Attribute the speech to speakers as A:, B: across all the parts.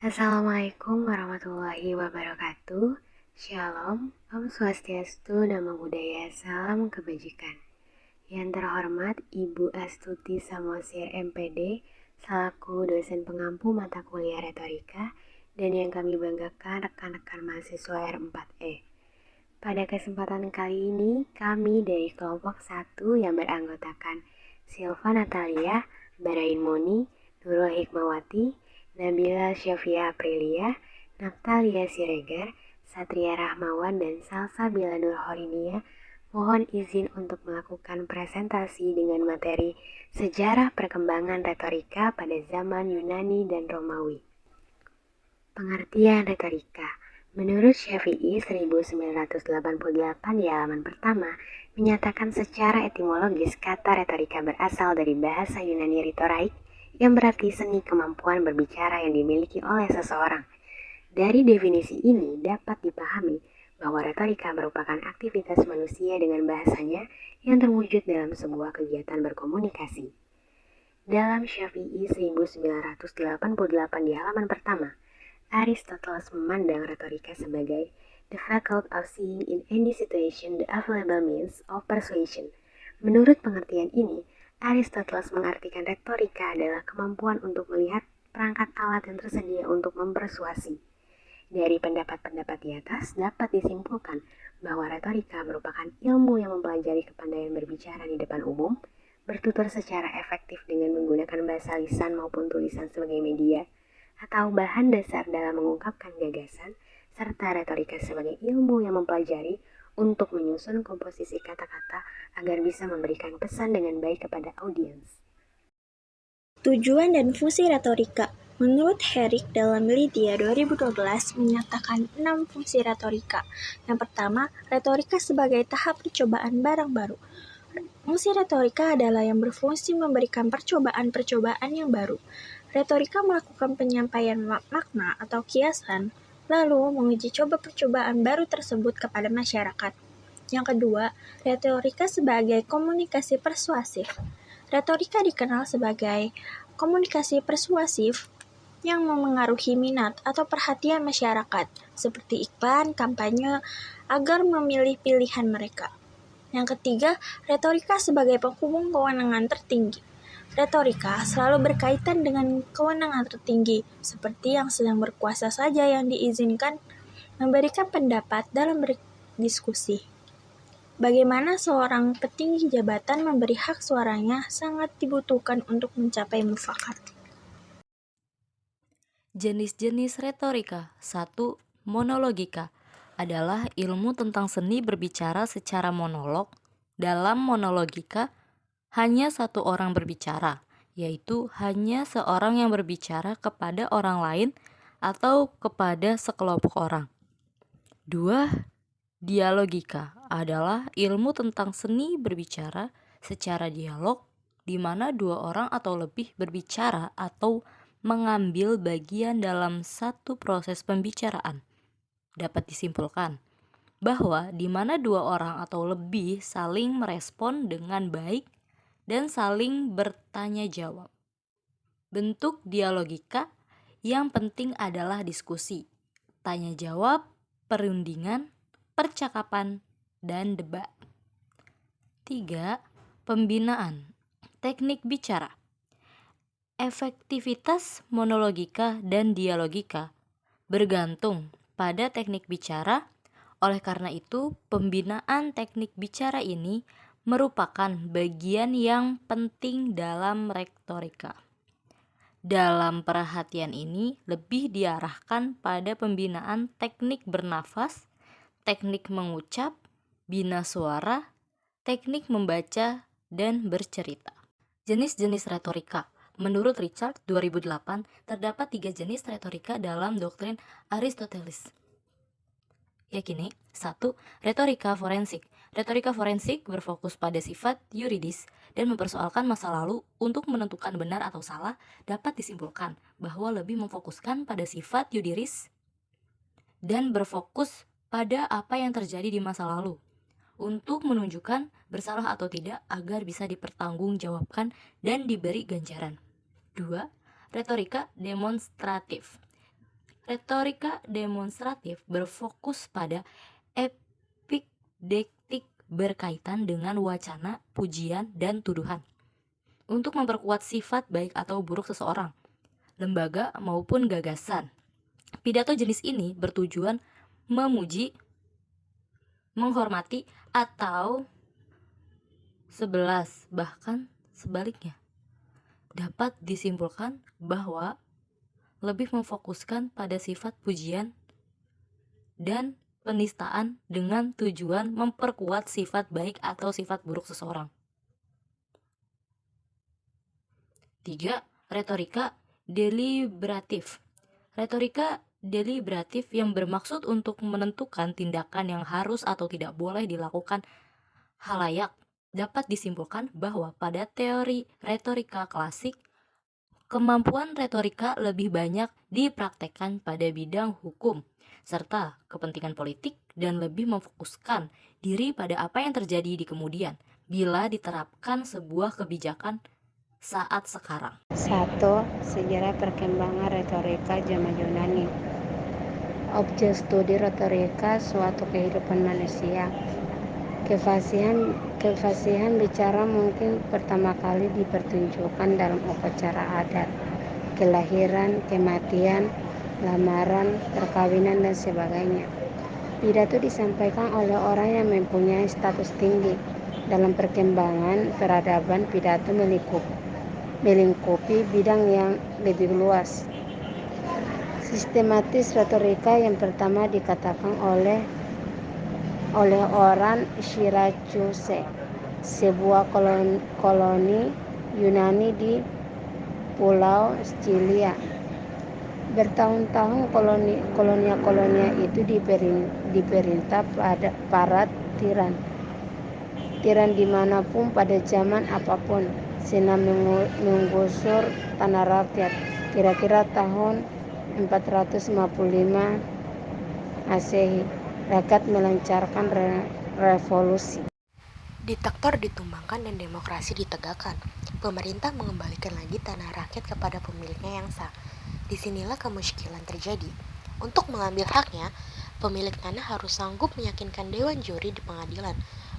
A: Assalamualaikum warahmatullahi wabarakatuh. Shalom, Om Swastiastu, Namo Buddhaya, Salam Kebajikan. Yang terhormat Ibu Astuti Samosir MPD, selaku dosen pengampu mata kuliah retorika, dan yang kami banggakan rekan-rekan mahasiswa R4E. Pada kesempatan kali ini, kami dari kelompok 1 yang beranggotakan Silva Natalia, Barain Moni, Nurul Hikmawati, Nabila Syafia Aprilia, Naftalia Siregar, Satria Rahmawan, dan Salsabila Nurholinia mohon izin untuk melakukan presentasi dengan materi sejarah perkembangan retorika pada zaman Yunani dan Romawi. Pengertian retorika. Menurut Syafi'i 1988 di halaman pertama, menyatakan secara etimologis kata retorika berasal dari bahasa Yunani ritoraik yang berarti seni kemampuan berbicara yang dimiliki oleh seseorang. Dari definisi ini dapat dipahami bahwa retorika merupakan aktivitas manusia dengan bahasanya yang terwujud dalam sebuah kegiatan berkomunikasi. Dalam Syafi'i 1988 di halaman pertama, Aristoteles memandang retorika sebagai the faculty of seeing in any situation the available means of persuasion. Menurut pengertian ini, Aristoteles mengartikan retorika adalah kemampuan untuk melihat perangkat alat yang tersedia untuk mempersuasi. Dari pendapat-pendapat di atas dapat disimpulkan bahwa retorika merupakan ilmu yang mempelajari kepandaian berbicara di depan umum, bertutur secara efektif dengan menggunakan bahasa lisan maupun tulisan sebagai media, atau bahan dasar dalam mengungkapkan gagasan, serta retorika sebagai ilmu yang mempelajari untuk menyusun komposisi kata-kata agar bisa memberikan pesan dengan baik kepada audiens.
B: Tujuan dan fungsi retorika. Menurut Herrick dalam Lydia 2012 menyatakan 6 fungsi retorika. Yang pertama, retorika sebagai tahap percobaan barang baru. Fungsi retorika adalah yang berfungsi memberikan percobaan-percobaan yang baru. Retorika melakukan penyampaian makna atau kiasan, lalu menguji coba percobaan baru tersebut kepada masyarakat. Yang kedua, retorika sebagai komunikasi persuasif. Retorika dikenal sebagai komunikasi persuasif yang memengaruhi minat atau perhatian masyarakat, seperti iklan, kampanye, agar memilih pilihan mereka. Yang ketiga, retorika sebagai penghubung kewenangan tertinggi. Retorika selalu berkaitan dengan kewenangan tertinggi, seperti yang sedang berkuasa saja yang diizinkan memberikan pendapat dalam berdiskusi. Bagaimana seorang petinggi jabatan memberi hak suaranya sangat dibutuhkan untuk mencapai mufakat.
C: Jenis-jenis retorika. 1. Monologika adalah ilmu tentang seni berbicara secara monolog. Dalam monologika, hanya satu orang berbicara, yaitu hanya seorang yang berbicara kepada orang lain atau kepada sekelompok orang. 2. Dialogika adalah ilmu tentang seni berbicara secara dialog, di mana dua orang atau lebih berbicara atau mengambil bagian dalam satu proses pembicaraan. Dapat disimpulkan bahwa di mana dua orang atau lebih saling merespon dengan baik dan saling bertanya jawab. Bentuk dialogika yang penting adalah diskusi, tanya jawab, perundingan, percakapan, dan debat. 3. Pembinaan. Teknik bicara. Efektivitas monologika dan dialogika bergantung pada teknik bicara. Oleh karena itu, pembinaan teknik bicara ini merupakan bagian yang penting dalam retorika. Dalam perhatian ini lebih diarahkan pada pembinaan teknik bernafas, teknik mengucap, bina suara, teknik membaca, dan bercerita. Jenis-jenis retorika. Menurut Richard 2008, terdapat 3 jenis retorika dalam doktrin Aristoteles. Yakni 1. Retorika forensik. Retorika forensik berfokus pada sifat yuridis dan mempersoalkan masa lalu. Untuk menentukan benar atau salah, dapat disimpulkan bahwa lebih memfokuskan pada sifat yuridis dan berfokus pada apa yang terjadi di masa lalu untuk menunjukkan bersalah atau tidak agar bisa dipertanggungjawabkan dan diberi ganjaran. 2. Retorika demonstratif. Retorika demonstratif berfokus pada epikdetik berkaitan dengan wacana, pujian, dan tuduhan untuk memperkuat sifat baik atau buruk seseorang, lembaga, maupun gagasan. Pidato jenis ini bertujuan memuji, menghormati, atau bahkan sebaliknya. Dapat disimpulkan bahwa lebih memfokuskan pada sifat pujian dan penistaan dengan tujuan memperkuat sifat baik atau sifat buruk seseorang. 3. Retorika deliberatif. Retorika deliberatif yang bermaksud untuk menentukan tindakan yang harus atau tidak boleh dilakukan halayak dapat disimpulkan bahwa pada teori retorika klasik, kemampuan retorika lebih banyak dipraktekkan pada bidang hukum serta kepentingan politik dan lebih memfokuskan diri pada apa yang terjadi di kemudian bila diterapkan sebuah kebijakan saat sekarang.
A: 1. Sejarah perkembangan retorika zaman Yunani. Objek studi retorika suatu kehidupan manusia. Kefasihan bicara mungkin pertama kali dipertunjukkan dalam upacara adat, kelahiran, kematian, lamaran, perkawinan, dan sebagainya. Pidato disampaikan oleh orang yang mempunyai status tinggi. Dalam perkembangan peradaban, pidato melingkupi bidang yang lebih luas. Sistematis retorika yang pertama dikatakan oleh orang Syracuse, sebuah koloni Yunani di Pulau Sicilia. Bertahun-tahun kolonia itu diperintah pada para tiran dimanapun pada zaman apapun, senang menggusur tanah rakyat. Kira-kira tahun 455 Masehi, rakyat melancarkan revolusi.
D: Diktator ditumbangkan dan demokrasi ditegakkan. Pemerintah mengembalikan lagi tanah rakyat kepada pemiliknya yang sah. Disinilah kemusykilan terjadi. Untuk mengambil haknya, pemilik tanah harus sanggup meyakinkan dewan juri di pengadilan.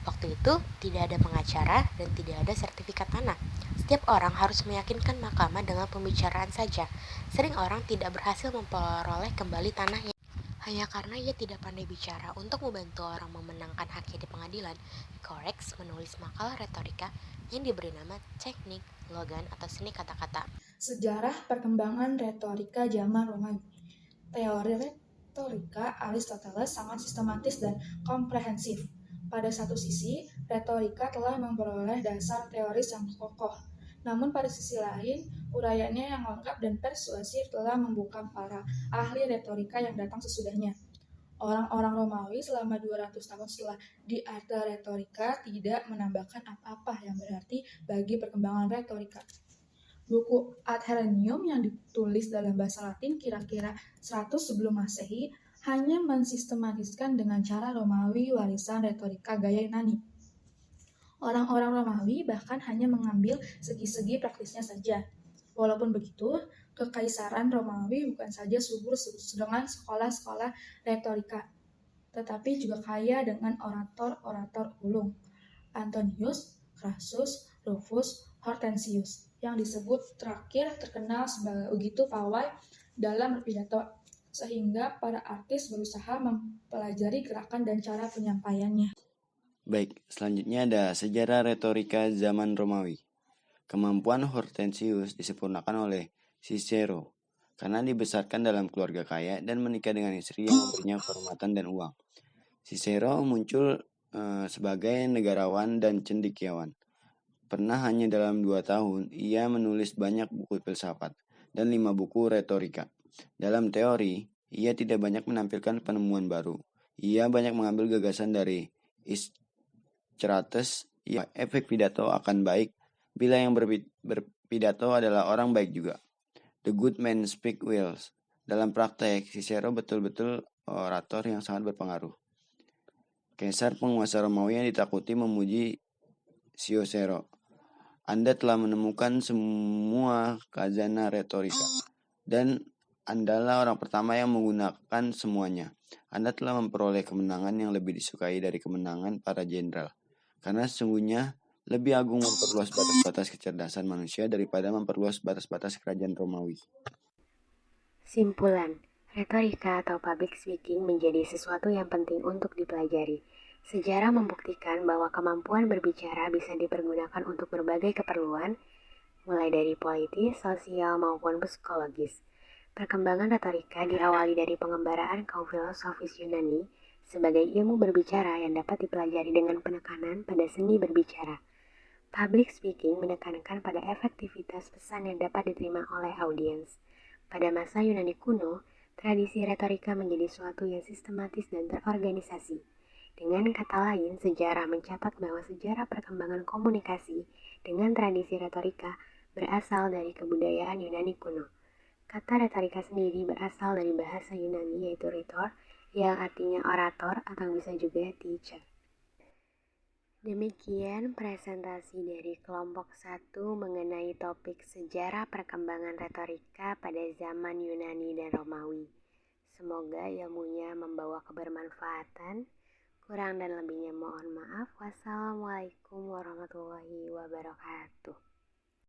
D: Waktu itu tidak ada pengacara dan tidak ada sertifikat tanah. Setiap orang harus meyakinkan mahkamah dengan pembicaraan saja. Sering orang tidak berhasil memperoleh kembali tanahnya hanya karena ia tidak pandai bicara. Untuk membantu orang memenangkan haknya di pengadilan, Korex menulis makalah retorika yang diberi nama teknik logan atau seni kata-kata.
E: Sejarah perkembangan retorika zaman Romawi. Teori retorika Aristoteles sangat sistematis dan komprehensif. Pada satu sisi, retorika telah memperoleh dasar teoris yang kokoh. Namun pada sisi lain, uraiannya yang lengkap dan persuasif telah membuka para ahli retorika yang datang sesudahnya. Orang-orang Romawi selama 200 tahun setelah di arte retorika tidak menambahkan apa-apa yang berarti bagi perkembangan retorika. Buku Ad Herennium yang ditulis dalam bahasa Latin kira-kira 100 sebelum Masehi hanya mensistematiskan dengan cara Romawi warisan retorika gaya Yunani. Orang-orang Romawi bahkan hanya mengambil segi-segi praktisnya saja. Walaupun begitu, Kekaisaran Romawi bukan saja subur dengan sekolah-sekolah retorika, tetapi juga kaya dengan orator-orator ulung. Antonius, Crassus, Rufus, Hortensius, yang disebut terakhir terkenal sebagai begitu pawai dalam berpidato, sehingga para artis berusaha mempelajari gerakan dan cara penyampaiannya.
F: Baik, selanjutnya ada sejarah retorika zaman Romawi. Kemampuan Hortensius disempurnakan oleh Cicero karena dibesarkan dalam keluarga kaya dan menikah dengan istri yang memberinya kehormatan dan uang. Cicero muncul sebagai negarawan dan cendekiawan. Pernah hanya dalam 2 tahun, ia menulis banyak buku filsafat dan 5 buku retorika. Dalam teori, ia tidak banyak menampilkan penemuan baru. Ia banyak mengambil gagasan dari Strates, ya, efek pidato akan baik bila yang berpidato adalah orang baik juga. The good man speak well. Dalam praktek, Cicero betul-betul orator yang sangat berpengaruh. Kaisar penguasa Romawi yang ditakuti memuji Cicero. Anda telah menemukan semua khazanah retorika dan Andalah orang pertama yang menggunakan semuanya. Anda telah memperoleh kemenangan yang lebih disukai dari kemenangan para jenderal. Karena sesungguhnya lebih agung memperluas batas-batas kecerdasan manusia daripada memperluas batas-batas kerajaan Romawi.
A: Simpulan, retorika atau public speaking menjadi sesuatu yang penting untuk dipelajari. Sejarah membuktikan bahwa kemampuan berbicara bisa dipergunakan untuk berbagai keperluan, mulai dari politis, sosial, maupun psikologis. Perkembangan retorika diawali dari pengembaraan kaum filosofis Yunani sebagai ilmu berbicara yang dapat dipelajari dengan penekanan pada seni berbicara. Public speaking menekankan pada efektivitas pesan yang dapat diterima oleh audiens. Pada masa Yunani kuno, tradisi retorika menjadi suatu yang sistematis dan terorganisasi. Dengan kata lain, sejarah mencatat bahwa sejarah perkembangan komunikasi dengan tradisi retorika berasal dari kebudayaan Yunani kuno. Kata retorika sendiri berasal dari bahasa Yunani yaitu rhetor, yang artinya orator atau bisa juga teacher. Demikian presentasi dari kelompok 1 mengenai topik sejarah perkembangan retorika pada zaman Yunani dan Romawi. Semoga ilmunya membawa kebermanfaatan. Kurang dan lebihnya mohon maaf. Wassalamualaikum warahmatullahi wabarakatuh.